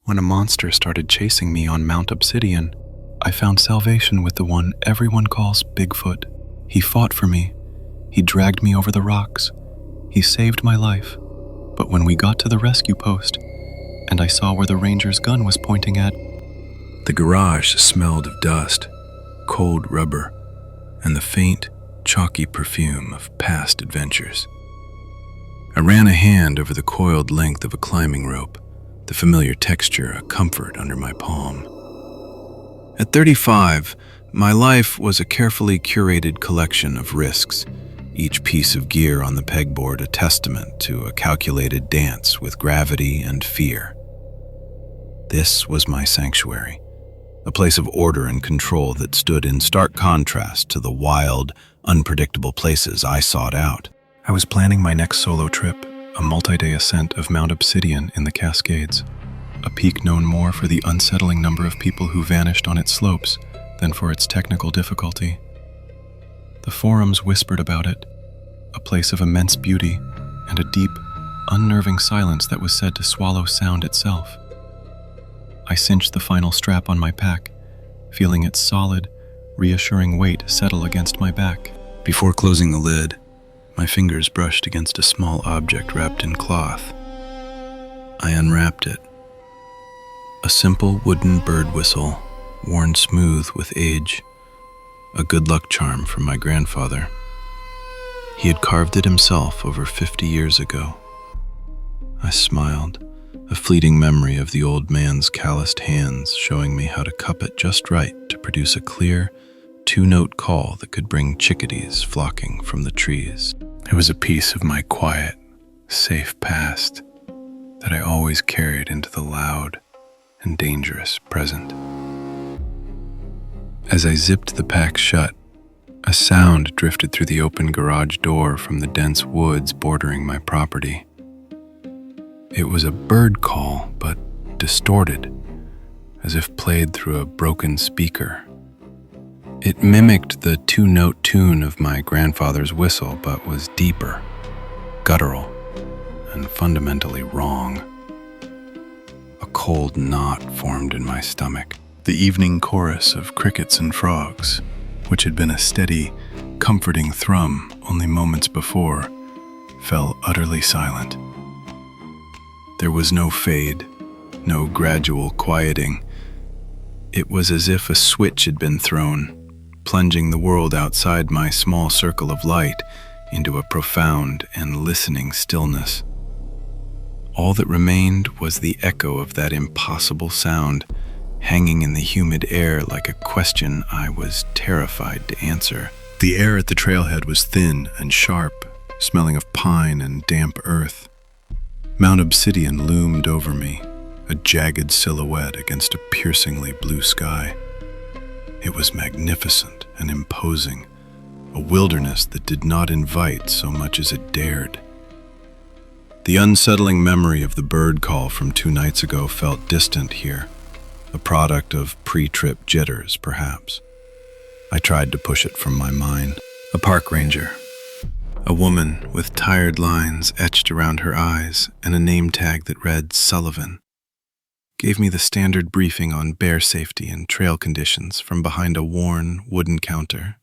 When a monster started chasing me on Mount Obsidian, I found salvation with the one everyone calls Bigfoot. He fought for me. He dragged me over the rocks. He saved my life. But when we got to the rescue post, and I saw where the ranger's gun was pointing at, the garage smelled of dust, cold rubber, and the faint, chalky perfume of past adventures. I ran a hand over the coiled length of a climbing rope, the familiar texture a comfort under my palm. At 35, my life was a carefully curated collection of risks, each piece of gear on the pegboard a testament to a calculated dance with gravity and fear. This was my sanctuary, a place of order and control that stood in stark contrast to the wild, unpredictable places I sought out. I was planning my next solo trip, a multi-day ascent of Mount Obsidian in the Cascades, a peak known more for the unsettling number of people who vanished on its slopes than for its technical difficulty. The forums whispered about it, a place of immense beauty and a deep, unnerving silence that was said to swallow sound itself. I cinched the final strap on my pack, feeling its solid, reassuring weight settle against my back. Before closing the lid, my fingers brushed against a small object wrapped in cloth. I unwrapped it. A simple wooden bird whistle, worn smooth with age, a good luck charm from my grandfather. He had carved it himself over 50 years ago. I smiled, a fleeting memory of the old man's calloused hands showing me how to cup it just right to produce a clear, two-note call that could bring chickadees flocking from the trees. It was a piece of my quiet, safe past that I always carried into the loud and dangerous present. As I zipped the pack shut, a sound drifted through the open garage door from the dense woods bordering my property. It was a bird call, but distorted, as if played through a broken speaker. It mimicked the two-note tune of my grandfather's whistle, but was deeper, guttural, and fundamentally wrong. A cold knot formed in my stomach. The evening chorus of crickets and frogs, which had been a steady, comforting thrum only moments before, fell utterly silent. There was no fade, no gradual quieting. It was as if a switch had been thrown, plunging the world outside my small circle of light into a profound and listening stillness. All that remained was the echo of that impossible sound, hanging in the humid air like a question I was terrified to answer. The air at the trailhead was thin and sharp, smelling of pine and damp earth. Mount Obsidian loomed over me, a jagged silhouette against a piercingly blue sky. It was magnificent and imposing, a wilderness that did not invite so much as it dared. The unsettling memory of the bird call from 2 nights ago felt distant here, a product of pre-trip jitters, perhaps. I tried to push it from my mind. A park ranger, a woman with tired lines etched around her eyes and a name tag that read Sullivan, gave me the standard briefing on bear safety and trail conditions from behind a worn wooden counter.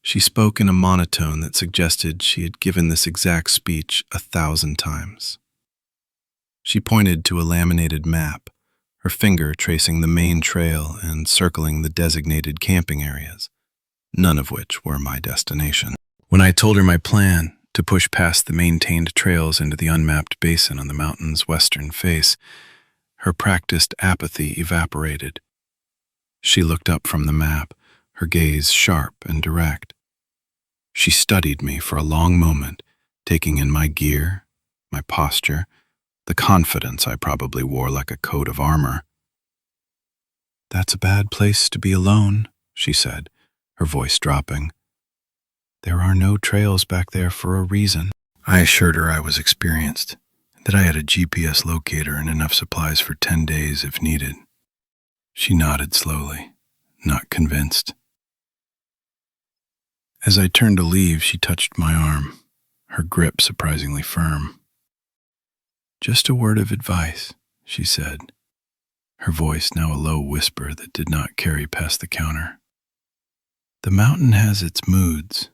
She spoke in a monotone that suggested she had given this exact speech 1,000 times. She pointed to a laminated map, her finger tracing the main trail and circling the designated camping areas, none of which were my destination. When I told her my plan to push past the maintained trails into the unmapped basin on the mountain's western face, her practiced apathy evaporated. She looked up from the map, her gaze sharp and direct. She studied me for a long moment, taking in my gear, my posture, the confidence I probably wore like a coat of armor. "That's a bad place to be alone," she said, her voice dropping. "There are no trails back there for a reason." I assured her I was experienced, that I had a GPS locator and enough supplies for 10 days if needed. She nodded slowly, not convinced. As I turned to leave, she touched my arm, her grip surprisingly firm. "Just a word of advice," she said, her voice now a low whisper that did not carry past the counter. "The mountain has its moods.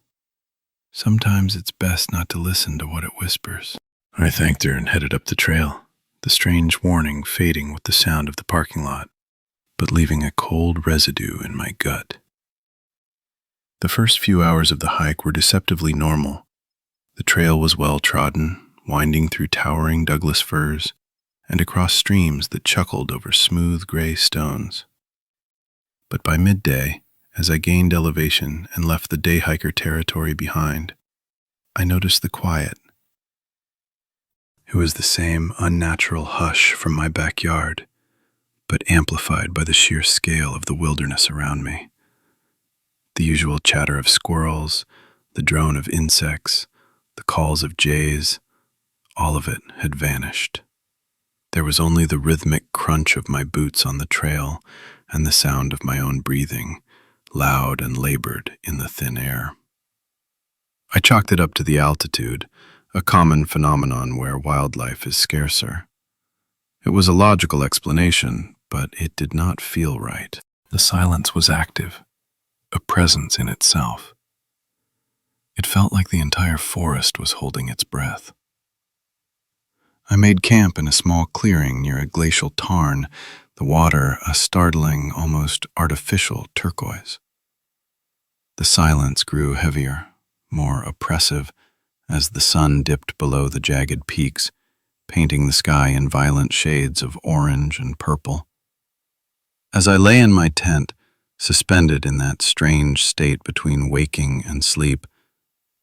Sometimes it's best not to listen to what it whispers." I thanked her and headed up the trail, the strange warning fading with the sound of the parking lot, but leaving a cold residue in my gut. The first few hours of the hike were deceptively normal. The trail was well trodden, winding through towering Douglas firs and across streams that chuckled over smooth gray stones. But by midday, as I gained elevation and left the day hiker territory behind, I noticed the quiet. It was the same unnatural hush from my backyard, but amplified by the sheer scale of the wilderness around me. The usual chatter of squirrels, the drone of insects, the calls of jays, all of it had vanished. There was only the rhythmic crunch of my boots on the trail and the sound of my own breathing, loud and labored in the thin air. I chalked it up to the altitude, a common phenomenon where wildlife is scarcer. It was a logical explanation, but it did not feel right. The silence was active, a presence in itself. It felt like the entire forest was holding its breath. I made camp in a small clearing near a glacial tarn, the water a startling, almost artificial turquoise. The silence grew heavier, more oppressive, as the sun dipped below the jagged peaks, painting the sky in violent shades of orange and purple. As I lay in my tent, suspended in that strange state between waking and sleep,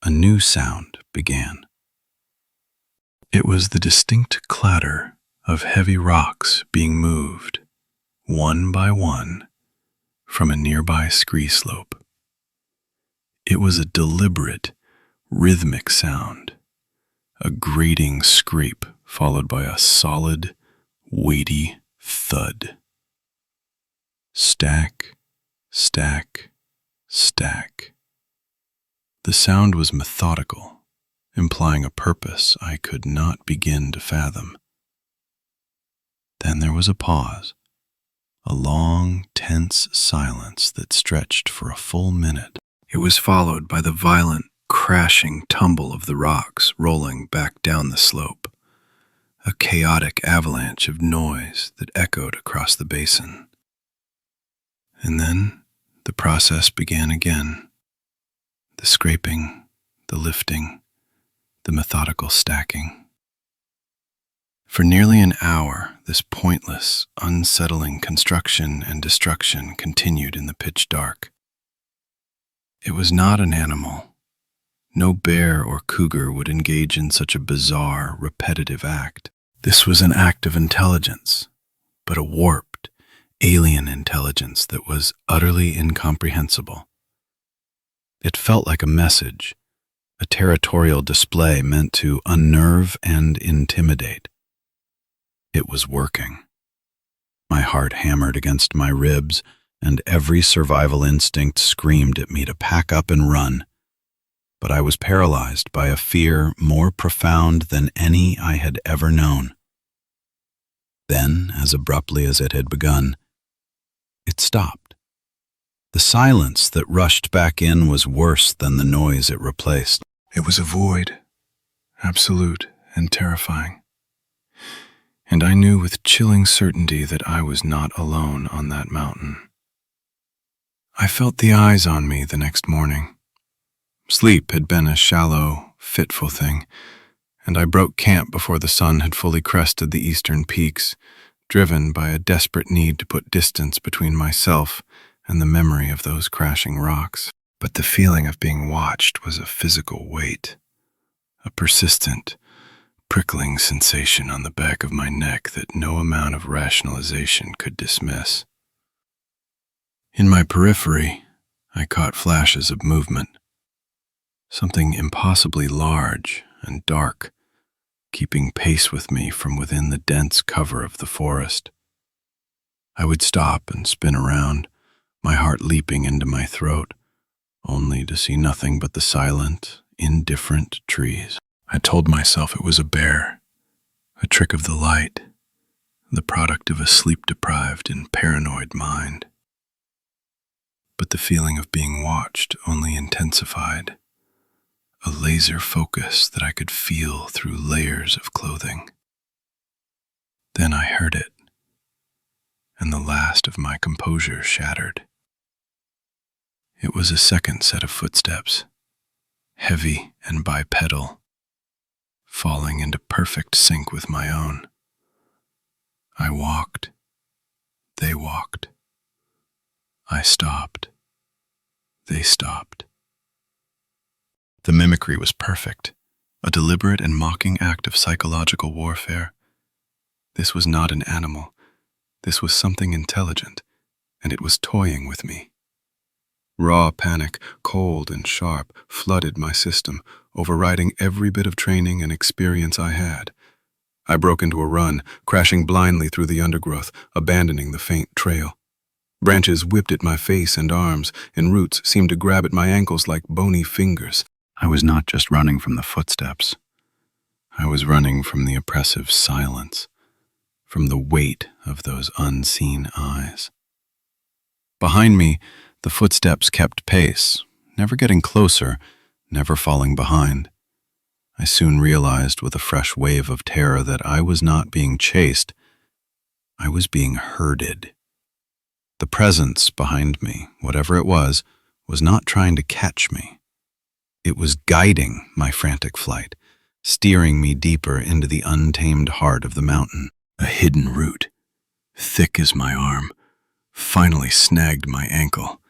a new sound began. It was the distinct clatter of heavy rocks being moved, one by one, from a nearby scree slope. It was a deliberate, rhythmic sound, a grating scrape followed by a solid, weighty thud. Stack, stack, stack. The sound was methodical, implying a purpose I could not begin to fathom. Then there was a pause, a long, tense silence that stretched for a full minute. It was followed by the violent, crashing tumble of the rocks rolling back down the slope, a chaotic avalanche of noise that echoed across the basin. And then the process began again. The scraping, the lifting, the methodical stacking. For nearly an hour, this pointless, unsettling construction and destruction continued in the pitch dark. It was not an animal. No bear or cougar would engage in such a bizarre, repetitive act. This was an act of intelligence, but a warped, alien intelligence that was utterly incomprehensible. It felt like a message, a territorial display meant to unnerve and intimidate. It was working. My heart hammered against my ribs, and every survival instinct screamed at me to pack up and run. But I was paralyzed by a fear more profound than any I had ever known. Then, as abruptly as it had begun, it stopped. The silence that rushed back in was worse than the noise it replaced. It was a void, absolute and terrifying. And I knew with chilling certainty that I was not alone on that mountain. I felt the eyes on me the next morning. Sleep had been a shallow, fitful thing, and I broke camp before the sun had fully crested the eastern peaks, driven by a desperate need to put distance between myself and the memory of those crashing rocks. But the feeling of being watched was a physical weight, a persistent, prickling sensation on the back of my neck that no amount of rationalization could dismiss. In my periphery, I caught flashes of movement, something impossibly large and dark, keeping pace with me from within the dense cover of the forest. I would stop and spin around, my heart leaping into my throat, only to see nothing but the silent, indifferent trees. I told myself it was a bear, a trick of the light, the product of a sleep-deprived and paranoid mind. But the feeling of being watched only intensified, a laser focus that I could feel through layers of clothing. Then I heard it, and the last of my composure shattered. It was a second set of footsteps, heavy and bipedal, falling into perfect sync with my own. I walked. They walked. I stopped. They stopped. The mimicry was perfect, a deliberate and mocking act of psychological warfare. This was not an animal. This was something intelligent, and it was toying with me. Raw panic, cold and sharp, flooded my system, overriding every bit of training and experience I had. I broke into a run, crashing blindly through the undergrowth, abandoning the faint trail. Branches whipped at my face and arms, and roots seemed to grab at my ankles like bony fingers. I was not just running from the footsteps. I was running from the oppressive silence, from the weight of those unseen eyes. Behind me, the footsteps kept pace, never getting closer, never falling behind. I soon realized with a fresh wave of terror that I was not being chased. I was being herded. The presence behind me, whatever it was not trying to catch me. It was guiding my frantic flight, steering me deeper into the untamed heart of the mountain. A hidden root, thick as my arm, finally snagged my ankle,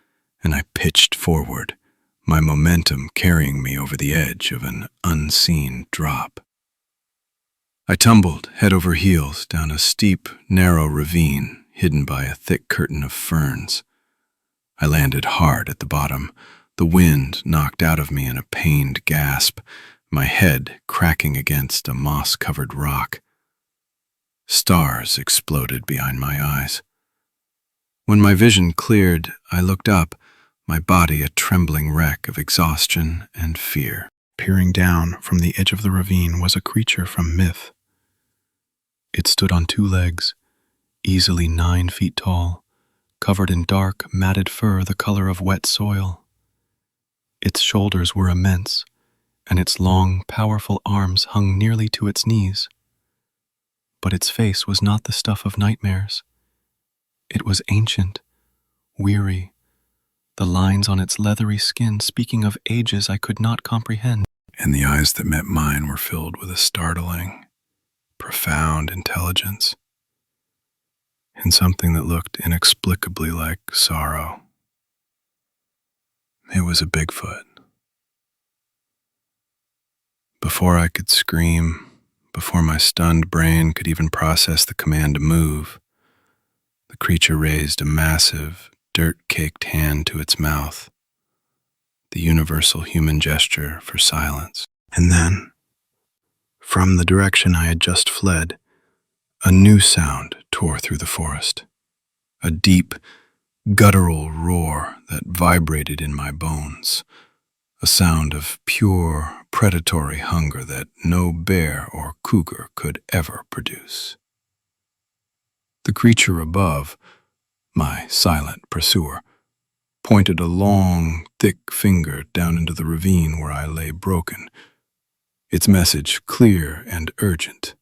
and I pitched forward, my momentum carrying me over the edge of an unseen drop. I tumbled head over heels down a steep, narrow ravine hidden by a thick curtain of ferns. I landed hard at the bottom, the wind knocked out of me in a pained gasp, my head cracking against a moss-covered rock. Stars exploded behind my eyes. When my vision cleared, I looked up, my body a trembling wreck of exhaustion and fear. Peering down from the edge of the ravine was a creature from myth. It stood on two legs, easily 9 feet tall, covered in dark, matted fur the color of wet soil. Its shoulders were immense, and its long, powerful arms hung nearly to its knees. But its face was not the stuff of nightmares. It was ancient, weary, the lines on its leathery skin speaking of ages I could not comprehend. And the eyes that met mine were filled with a startling, profound intelligence, and something that looked inexplicably like sorrow. It was a Bigfoot. Before I could scream, before my stunned brain could even process the command to move, the creature raised a massive, dirt-caked hand to its mouth, the universal human gesture for silence. And then, from the direction I had just fled, a new sound tore through the forest, a deep, guttural roar that vibrated in my bones, a sound of pure, predatory hunger that no bear or cougar could ever produce. The creature above, my silent pursuer, pointed a long, thick finger down into the ravine where I lay broken, its message clear and urgent.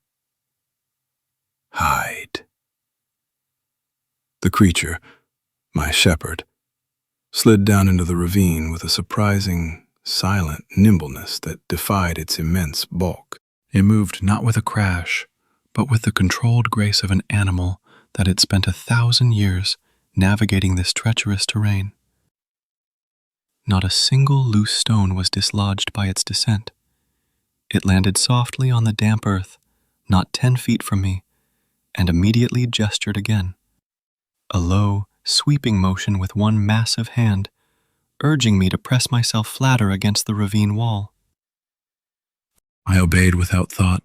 Hide. The creature, my shepherd, slid down into the ravine with a surprising, silent nimbleness that defied its immense bulk. It moved not with a crash, but with the controlled grace of an animal that had spent 1,000 years navigating this treacherous terrain. Not a single loose stone was dislodged by its descent. It landed softly on the damp earth, not 10 feet from me, and immediately gestured again. A low, sweeping motion with one massive hand, urging me to press myself flatter against the ravine wall. I obeyed without thought,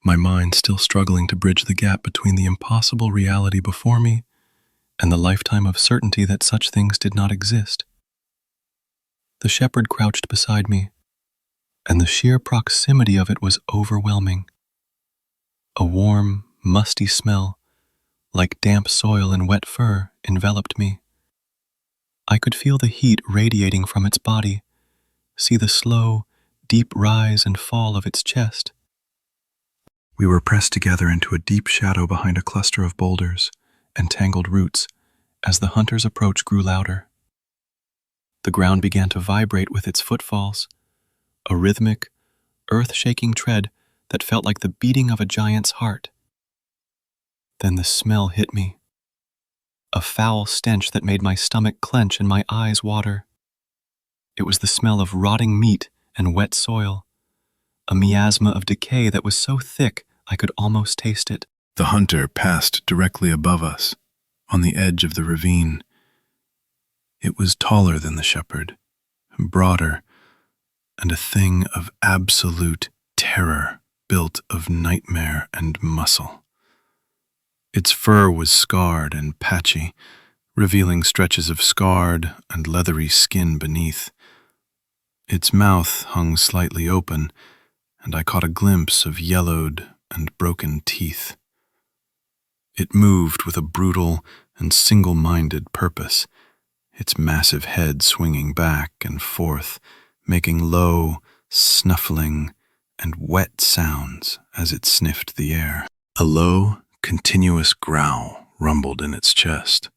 my mind still struggling to bridge the gap between the impossible reality before me and the lifetime of certainty that such things did not exist. The shepherd crouched beside me, and the sheer proximity of it was overwhelming. A warm, musty smell, like damp soil and wet fur, enveloped me. I could feel the heat radiating from its body, see the slow, deep rise and fall of its chest. We were pressed together into a deep shadow behind a cluster of boulders and tangled roots as the hunter's approach grew louder. The ground began to vibrate with its footfalls, a rhythmic, earth-shaking tread that felt like the beating of a giant's heart. Then the smell hit me, a foul stench that made my stomach clench and my eyes water. It was the smell of rotting meat and wet soil, a miasma of decay that was so thick I could almost taste it. The hunter passed directly above us, on the edge of the ravine. It was taller than the shepherd, broader, and a thing of absolute terror built of nightmare and muscle. Its fur was scarred and patchy, revealing stretches of scarred and leathery skin beneath. Its mouth hung slightly open, and I caught a glimpse of yellowed and broken teeth. It moved with a brutal and single-minded purpose, its massive head swinging back and forth, making low, snuffling, and wet sounds as it sniffed the air. A low, continuous growl rumbled in its chest,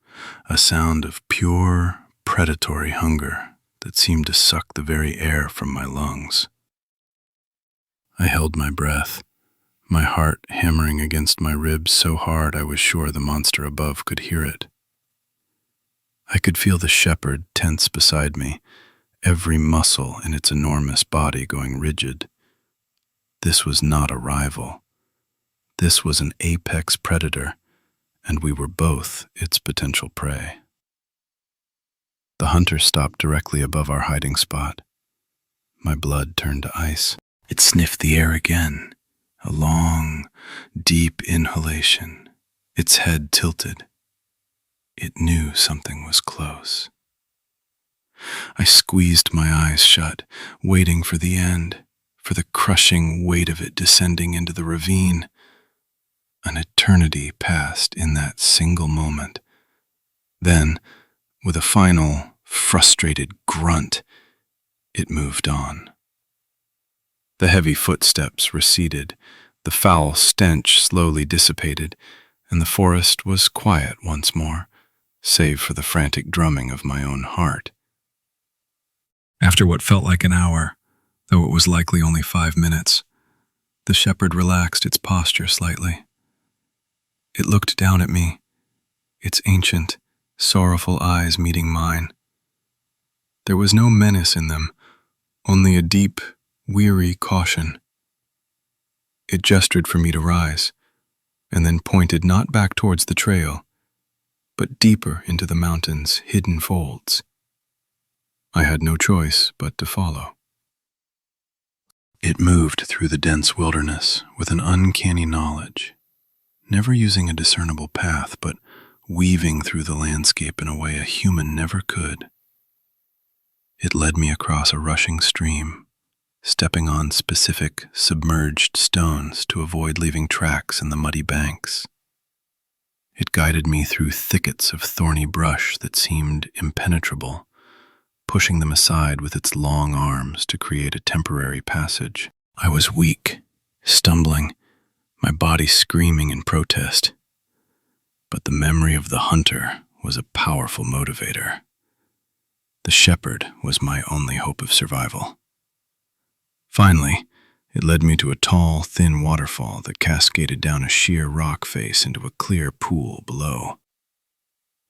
a sound of pure, predatory hunger that seemed to suck the very air from my lungs. I held my breath, my heart hammering against my ribs so hard I was sure the monster above could hear it. I could feel the shepherd tense beside me, every muscle in its enormous body going rigid. This was not a rival. This was an apex predator, and we were both its potential prey. The hunter stopped directly above our hiding spot. My blood turned to ice. It sniffed the air again, a long, deep inhalation, its head tilted. It knew something was close. I squeezed my eyes shut, waiting for the end, for the crushing weight of it descending into the ravine. An eternity passed in that single moment. Then, with a final, frustrated grunt, it moved on. The heavy footsteps receded, the foul stench slowly dissipated, and the forest was quiet once more, save for the frantic drumming of my own heart. After what felt like an hour, though it was likely only 5 minutes, the shepherd relaxed its posture slightly. It looked down at me, its ancient, sorrowful eyes meeting mine. There was no menace in them, only a deep, weary caution. It gestured for me to rise, and then pointed not back towards the trail, but deeper into the mountain's hidden folds. I had no choice but to follow. It moved through the dense wilderness with an uncanny knowledge, never using a discernible path, but weaving through the landscape in a way a human never could. It led me across a rushing stream, stepping on specific, submerged stones to avoid leaving tracks in the muddy banks. It guided me through thickets of thorny brush that seemed impenetrable, pushing them aside with its long arms to create a temporary passage. I was weak, stumbling, my body screaming in protest. But the memory of the hunter was a powerful motivator. The shepherd was my only hope of survival. Finally, it led me to a tall, thin waterfall that cascaded down a sheer rock face into a clear pool below.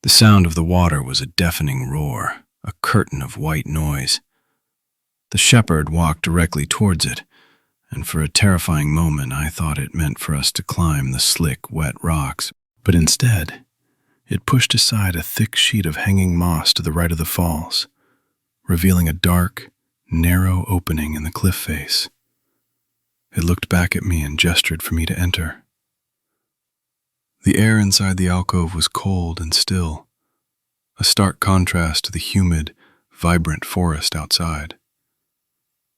The sound of the water was a deafening roar, a curtain of white noise. The shepherd walked directly towards it, and for a terrifying moment I thought it meant for us to climb the slick, wet rocks. But instead, it pushed aside a thick sheet of hanging moss to the right of the falls, revealing a dark, narrow opening in the cliff face. It looked back at me and gestured for me to enter. The air inside the alcove was cold and still, a stark contrast to the humid, vibrant forest outside.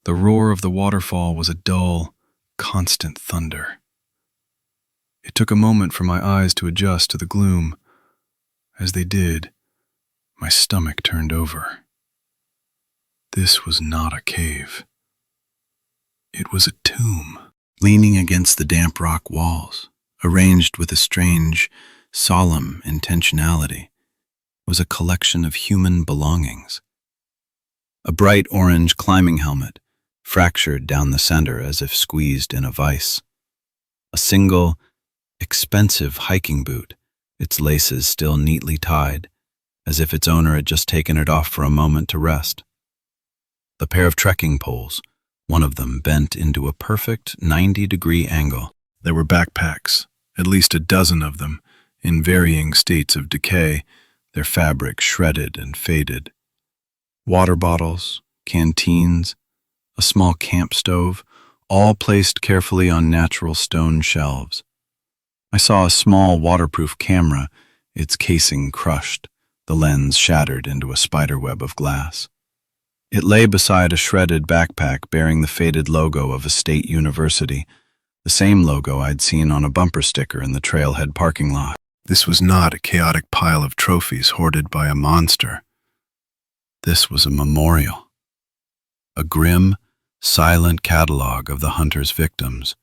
The roar of the waterfall was a dull, constant thunder. It took a moment for my eyes to adjust to the gloom. As they did, my stomach turned over. This was not a cave. It was a tomb. Leaning against the damp rock walls, arranged with a strange, solemn intentionality, was a collection of human belongings. A bright orange climbing helmet, fractured down the center as if squeezed in a vise. A single, expensive hiking boot, its laces still neatly tied, as if its owner had just taken it off for a moment to rest. The pair of trekking poles, one of them bent into a perfect 90-degree angle. There were backpacks, at least a dozen of them, in varying states of decay, their fabric shredded and faded. Water bottles, canteens, a small camp stove, all placed carefully on natural stone shelves. I saw a small waterproof camera, its casing crushed, the lens shattered into a spiderweb of glass. It lay beside a shredded backpack bearing the faded logo of a state university, the same logo I'd seen on a bumper sticker in the trailhead parking lot. This was not a chaotic pile of trophies hoarded by a monster. This was a memorial. A grim, silent catalog of the hunter's victims,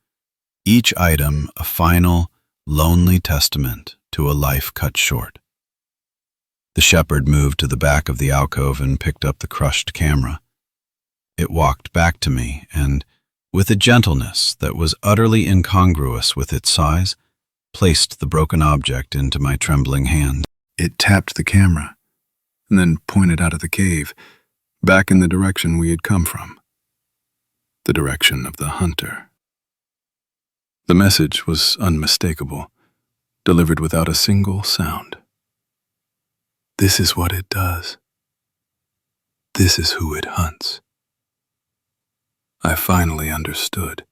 each item a final, lonely testament to a life cut short. The shepherd moved to the back of the alcove and picked up the crushed camera. It walked back to me and, with a gentleness that was utterly incongruous with its size, placed the broken object into my trembling hand. It tapped the camera and then pointed out of the cave, back in the direction we had come from. The direction of the hunter. The message was unmistakable, delivered without a single sound. This is what it does. This is who it hunts. I finally understood.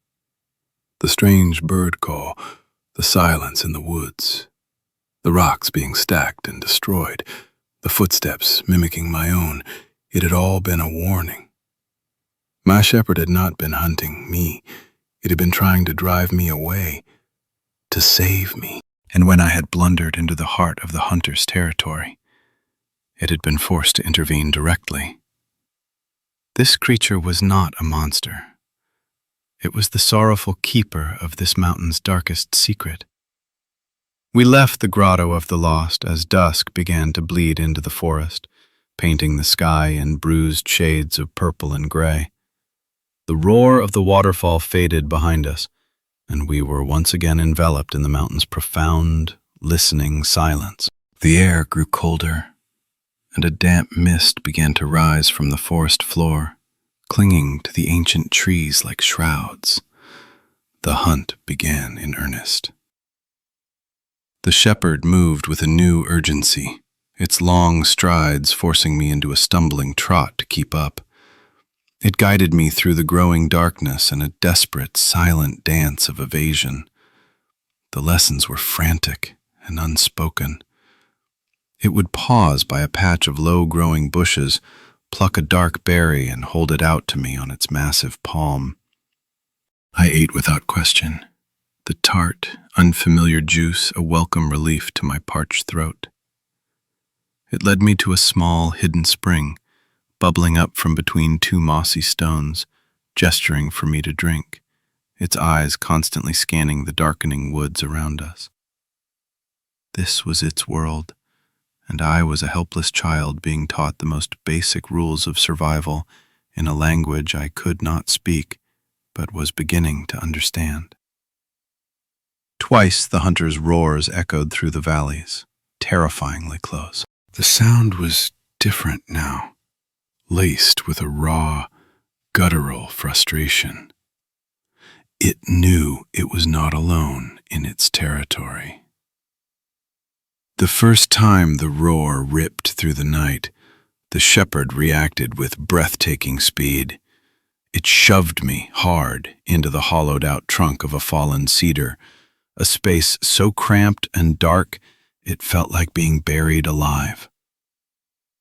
The strange bird call, the silence in the woods, the rocks being stacked and destroyed, the footsteps mimicking my own, it had all been a warning. My shepherd had not been hunting me. It had been trying to drive me away, to save me. And when I had blundered into the heart of the hunter's territory, it had been forced to intervene directly. This creature was not a monster. It was the sorrowful keeper of this mountain's darkest secret. We left the Grotto of the Lost as dusk began to bleed into the forest, painting the sky in bruised shades of purple and gray. The roar of the waterfall faded behind us, and we were once again enveloped in the mountain's profound, listening silence. The air grew colder, and a damp mist began to rise from the forest floor, clinging to the ancient trees like shrouds. The hunt began in earnest. The shepherd moved with a new urgency, its long strides forcing me into a stumbling trot to keep up. It guided me through the growing darkness in a desperate, silent dance of evasion. The lessons were frantic and unspoken. It would pause by a patch of low-growing bushes, pluck a dark berry and hold it out to me on its massive palm. I ate without question, the tart, unfamiliar juice a welcome relief to my parched throat. It led me to a small, hidden spring, bubbling up from between two mossy stones, gesturing for me to drink, its eyes constantly scanning the darkening woods around us. This was its world, and I was a helpless child being taught the most basic rules of survival in a language I could not speak, but was beginning to understand. Twice the hunter's roars echoed through the valleys, terrifyingly close. The sound was different now, laced with a raw, guttural frustration. It knew it was not alone in its territory. The first time the roar ripped through the night, the shepherd reacted with breathtaking speed. It shoved me hard into the hollowed-out trunk of a fallen cedar, a space so cramped and dark it felt like being buried alive.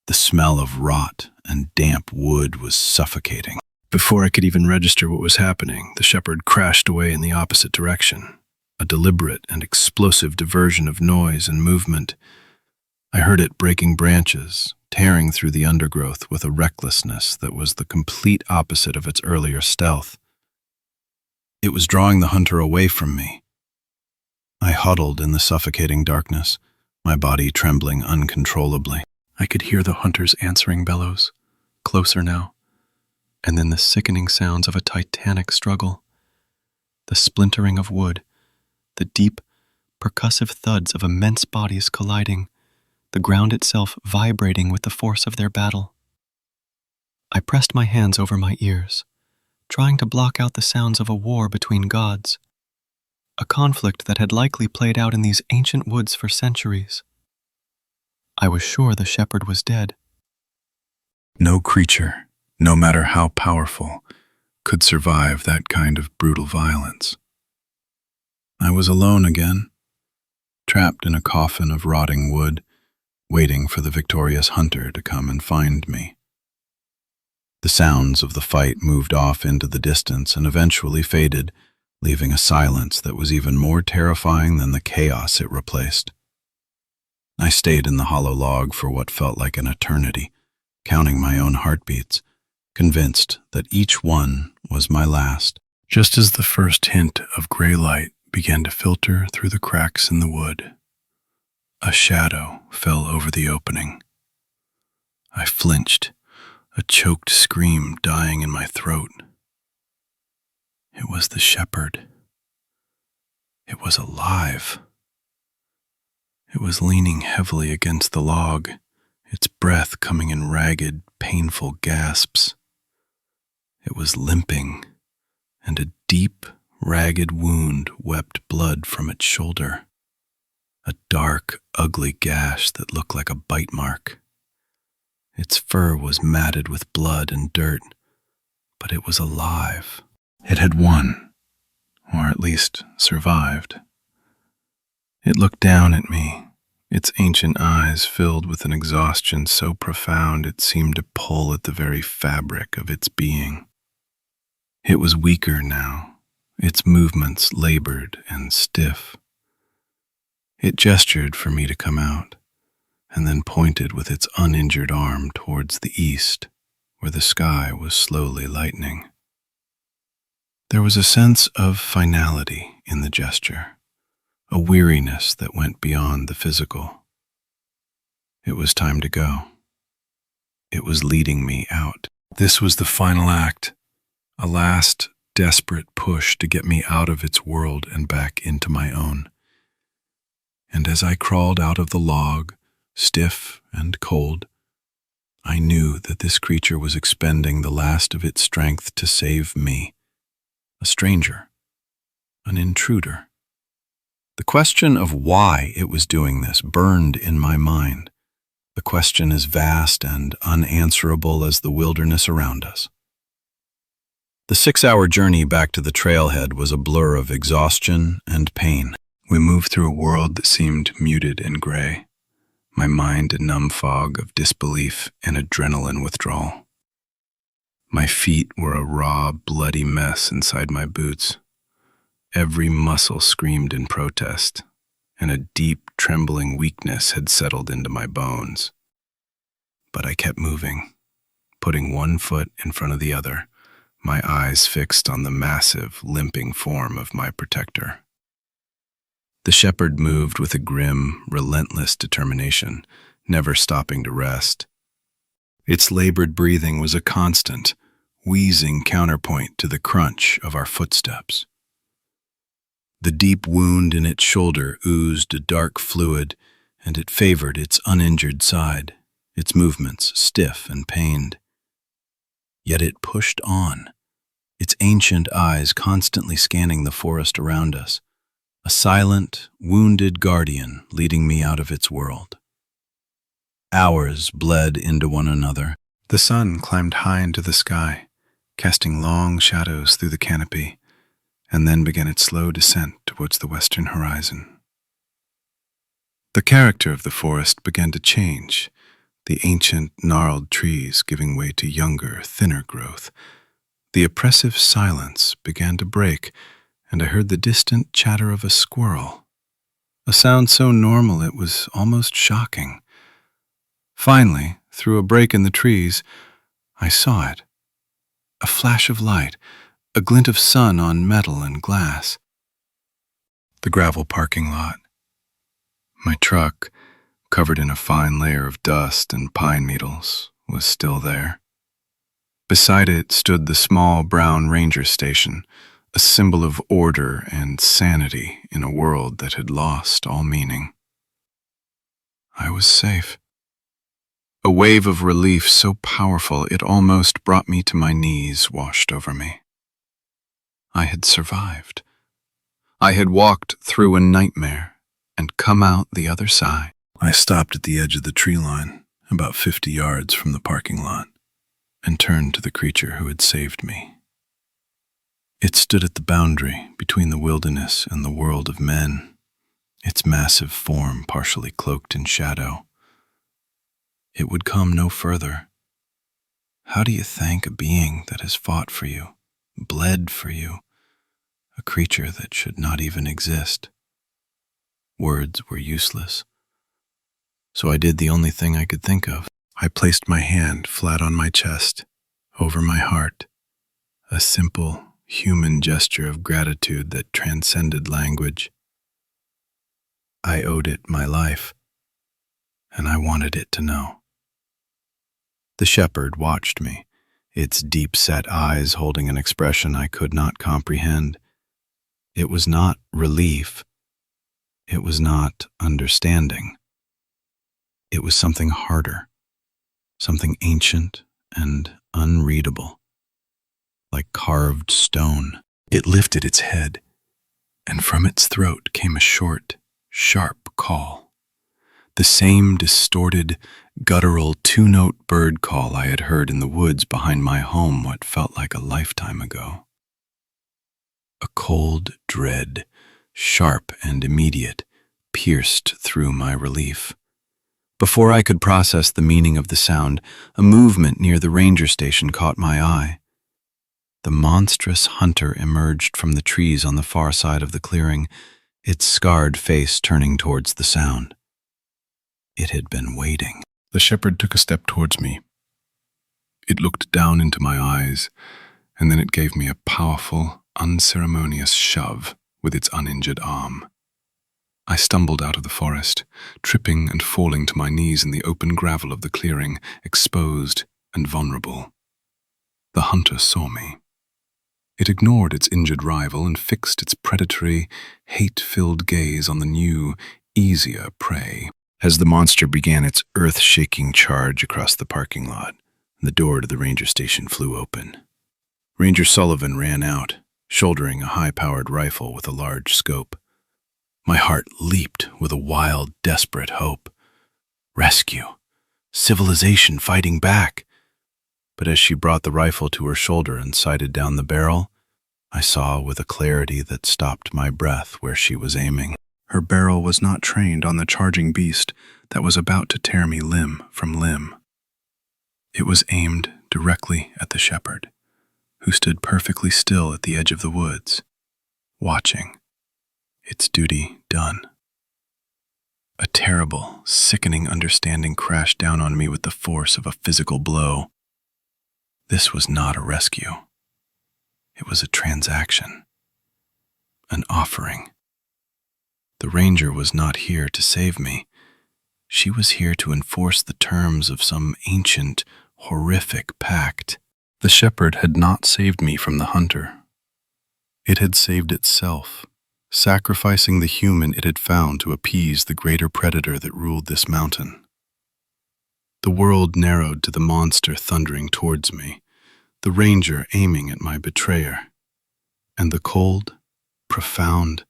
The smell of rot and damp wood was suffocating. Before I could even register what was happening, the shepherd crashed away in the opposite direction, a deliberate and explosive diversion of noise and movement. I heard it breaking branches, tearing through the undergrowth with a recklessness that was the complete opposite of its earlier stealth. It was drawing the hunter away from me. I huddled in the suffocating darkness, my body trembling uncontrollably. I could hear the hunter's answering bellows, closer now, and then the sickening sounds of a titanic struggle. The splintering of wood, the deep, percussive thuds of immense bodies colliding, the ground itself vibrating with the force of their battle. I pressed my hands over my ears, trying to block out the sounds of a war between gods, a conflict that had likely played out in these ancient woods for centuries. I was sure the shepherd was dead. No creature, no matter how powerful, could survive that kind of brutal violence. I was alone again, trapped in a coffin of rotting wood, waiting for the victorious hunter to come and find me. The sounds of the fight moved off into the distance and eventually faded, leaving a silence that was even more terrifying than the chaos it replaced. I stayed in the hollow log for what felt like an eternity, counting my own heartbeats, convinced that each one was my last. Just as the first hint of gray light began to filter through the cracks in the wood, a shadow fell over the opening. I flinched, a choked scream dying in my throat. It was the shepherd. It was alive. It was leaning heavily against the log, its breath coming in ragged, painful gasps. It was limping, and a deep, ragged wound wept blood from its shoulder. A dark, ugly gash that looked like a bite mark. Its fur was matted with blood and dirt, but it was alive. It had won, or at least survived. It looked down at me, its ancient eyes filled with an exhaustion so profound it seemed to pull at the very fabric of its being. It was weaker now, its movements labored and stiff. It gestured for me to come out, and then pointed with its uninjured arm towards the east, where the sky was slowly lightening. There was a sense of finality in the gesture, a weariness that went beyond the physical. It was time to go. It was leading me out. This was the final act, a last desperate push to get me out of its world and back into my own. And as I crawled out of the log, stiff and cold, I knew that this creature was expending the last of its strength to save me, a stranger, an intruder. The question of why it was doing this burned in my mind, the question as vast and unanswerable as the wilderness around us. The 6-hour journey back to the trailhead was a blur of exhaustion and pain. We moved through a world that seemed muted and gray, my mind a numb fog of disbelief and adrenaline withdrawal. My feet were a raw, bloody mess inside my boots. Every muscle screamed in protest, and a deep, trembling weakness had settled into my bones. But I kept moving, putting one foot in front of the other, my eyes fixed on the massive, limping form of my protector. The shepherd moved with a grim, relentless determination, never stopping to rest. Its labored breathing was a constant, wheezing counterpoint to the crunch of our footsteps. The deep wound in its shoulder oozed a dark fluid, and it favored its uninjured side, its movements stiff and pained. Yet it pushed on, its ancient eyes constantly scanning the forest around us, a silent, wounded guardian leading me out of its world. Hours bled into one another. The sun climbed high into the sky, casting long shadows through the canopy, and then began its slow descent towards the western horizon. The character of the forest began to change, the ancient, gnarled trees giving way to younger, thinner growth. The oppressive silence began to break, and I heard the distant chatter of a squirrel, a sound so normal it was almost shocking. Finally, through a break in the trees, I saw it. A flash of light, a glint of sun on metal and glass. The gravel parking lot. My truck, covered in a fine layer of dust and pine needles, was still there. Beside it stood the small brown ranger station, a symbol of order and sanity in a world that had lost all meaning. I was safe. A wave of relief so powerful it almost brought me to my knees washed over me. I had survived. I had walked through a nightmare and come out the other side. I stopped at the edge of the tree line, about 50 yards from the parking lot, and turned to the creature who had saved me. It stood at the boundary between the wilderness and the world of men, its massive form partially cloaked in shadow. It would come no further. How do you thank a being that has fought for you, bled for you, a creature that should not even exist? Words were useless. So I did the only thing I could think of. I placed my hand flat on my chest, over my heart, a simple, human gesture of gratitude that transcended language. I owed it my life, and I wanted it to know. The shepherd watched me, its deep-set eyes holding an expression I could not comprehend. It was not relief. It was not understanding. It was something harder, something ancient and unreadable, like carved stone. It lifted its head, and from its throat came a short, sharp call. The same distorted, guttural two-note bird call I had heard in the woods behind my home what felt like a lifetime ago. A cold dread, sharp and immediate, pierced through my relief. Before I could process the meaning of the sound, a movement near the ranger station caught my eye. The monstrous hunter emerged from the trees on the far side of the clearing, its scarred face turning towards the sound. It had been waiting. The shepherd took a step towards me. It looked down into my eyes, and then it gave me a powerful, unceremonious shove with its uninjured arm. I stumbled out of the forest, tripping and falling to my knees in the open gravel of the clearing, exposed and vulnerable. The hunter saw me. It ignored its injured rival and fixed its predatory, hate-filled gaze on the new, easier prey. As the monster began its earth-shaking charge across the parking lot, the door to the ranger station flew open. Ranger Sullivan ran out, shouldering a high-powered rifle with a large scope. My heart leaped with a wild, desperate hope. Rescue. Civilization fighting back. But as she brought the rifle to her shoulder and sighted down the barrel, I saw with a clarity that stopped my breath where she was aiming. Her barrel was not trained on the charging beast that was about to tear me limb from limb. It was aimed directly at the shepherd, who stood perfectly still at the edge of the woods, watching, its duty done. A terrible, sickening understanding crashed down on me with the force of a physical blow. This was not a rescue. It was a transaction, an offering. The ranger was not here to save me. She was here to enforce the terms of some ancient, horrific pact. The shepherd had not saved me from the hunter. It had saved itself, sacrificing the human it had found to appease the greater predator that ruled this mountain. The world narrowed to the monster thundering towards me, the ranger aiming at my betrayer, and the cold, profound,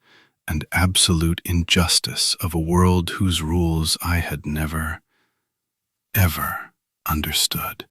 and absolute injustice of a world whose rules I had never, ever understood.